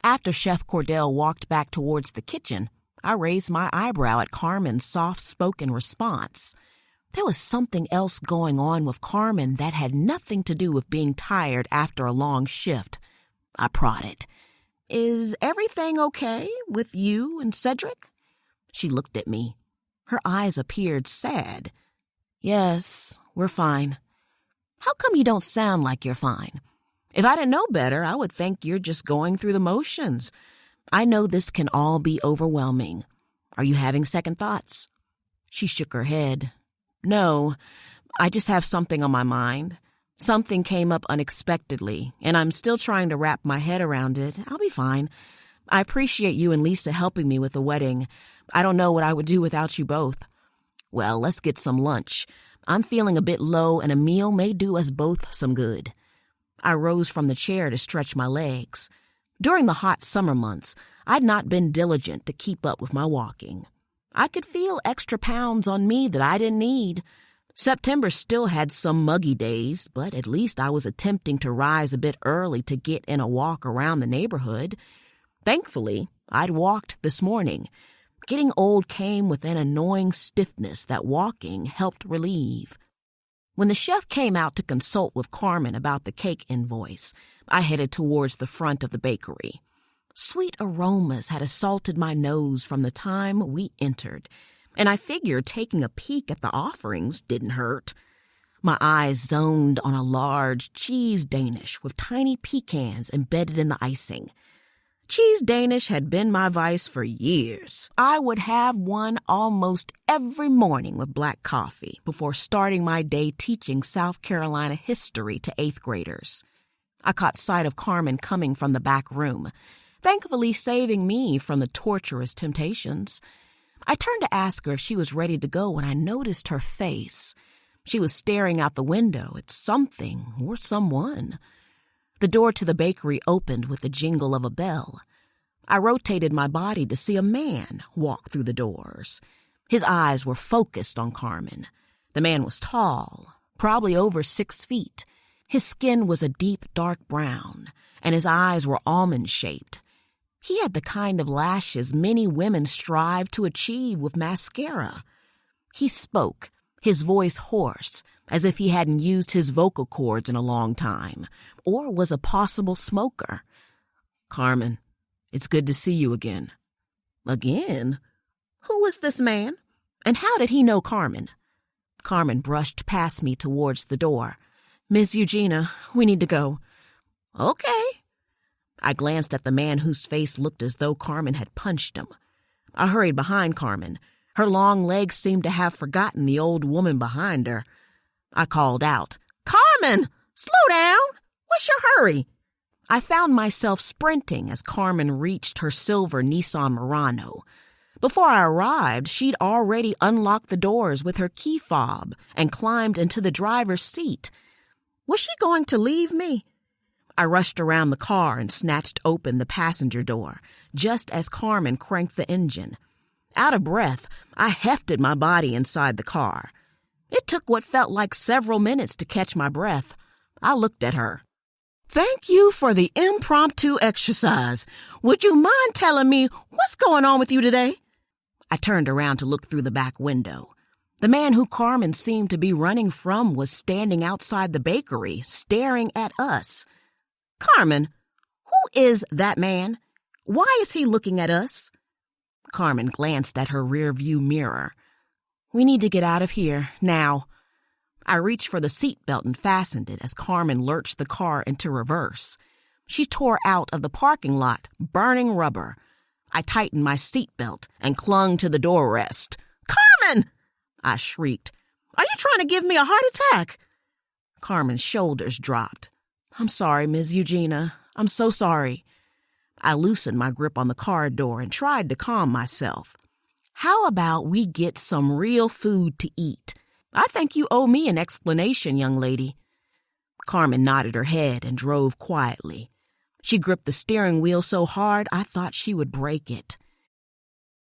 After Chef Cordell walked back towards the kitchen, I raised my eyebrow at Carmen's soft-spoken response. There was something else going on with Carmen that had nothing to do with being tired after a long shift. I prodded. "Is everything okay with you and Cedric?" She looked at me. Her eyes appeared sad. "Yes, we're fine." "How come you don't sound like you're fine? If I didn't know better, I would think you're just going through the motions. I know this can all be overwhelming. Are you having second thoughts?" She shook her head. "No, I just have something on my mind. Something came up unexpectedly, and I'm still trying to wrap my head around it. I'll be fine. I appreciate you and Lisa helping me with the wedding. I don't know what I would do without you both." "Well, let's get some lunch. I'm feeling a bit low, and a meal may do us both some good." I rose from the chair to stretch my legs. During the hot summer months, I'd not been diligent to keep up with my walking. I could feel extra pounds on me that I didn't need. September still had some muggy days, but at least I was attempting to rise a bit early to get in a walk around the neighborhood. Thankfully, I'd walked this morning. Getting old came with an annoying stiffness that walking helped relieve. When the chef came out to consult with Carmen about the cake invoice, I headed towards the front of the bakery. Sweet aromas had assaulted my nose from the time we entered, and I figured taking a peek at the offerings didn't hurt. My eyes zoned on a large cheese Danish with tiny pecans embedded in the icing. Cheese Danish had been my vice for years. I would have one almost every morning with black coffee before starting my day teaching South Carolina history to 8th graders. I caught sight of Carmen coming from the back room, thankfully saving me from the torturous temptations. I turned to ask her if she was ready to go when I noticed her face. She was staring out the window at something or someone. The door to the bakery opened with the jingle of a bell. I rotated my body to see a man walk through the doors. His eyes were focused on Carmen. The man was tall, probably over 6 feet. His skin was a deep dark brown, and his eyes were almond-shaped. He had the kind of lashes many women strive to achieve with mascara. He spoke, his voice hoarse, as if he hadn't used his vocal cords in a long time, or was a possible smoker. "Carmen, it's good to see you again." "Again? Who was this man? And how did he know Carmen?" Carmen brushed past me towards the door. "Miss Eugeena, we need to go." "Okay." I glanced at the man whose face looked as though Carmen had punched him. I hurried behind Carmen. Her long legs seemed to have forgotten the old woman behind her. I called out, "Carmen, slow down! What's your hurry?" I found myself sprinting as Carmen reached her silver Nissan Murano. Before I arrived, she'd already unlocked the doors with her key fob and climbed into the driver's seat. Was she going to leave me? I rushed around the car and snatched open the passenger door, just as Carmen cranked the engine. Out of breath, I hefted my body inside the car. It took what felt like several minutes to catch my breath. I looked at her. "Thank you for the impromptu exercise. Would you mind telling me what's going on with you today?" I turned around to look through the back window. The man who Carmen seemed to be running from was standing outside the bakery, staring at us. "Carmen, who is that man? Why is he looking at us?" Carmen glanced at her rearview mirror. "We need to get out of here, now." I reached for the seatbelt and fastened it as Carmen lurched the car into reverse. She tore out of the parking lot, burning rubber. I tightened my seatbelt and clung to the door rest. "Carmen!" I shrieked. "Are you trying to give me a heart attack?" Carmen's shoulders dropped. "I'm sorry, Ms. Eugeena. I'm so sorry." I loosened my grip on the car door and tried to calm myself. "How about we get some real food to eat? I think you owe me an explanation, young lady." Carmen nodded her head and drove quietly. She gripped the steering wheel so hard I thought she would break it.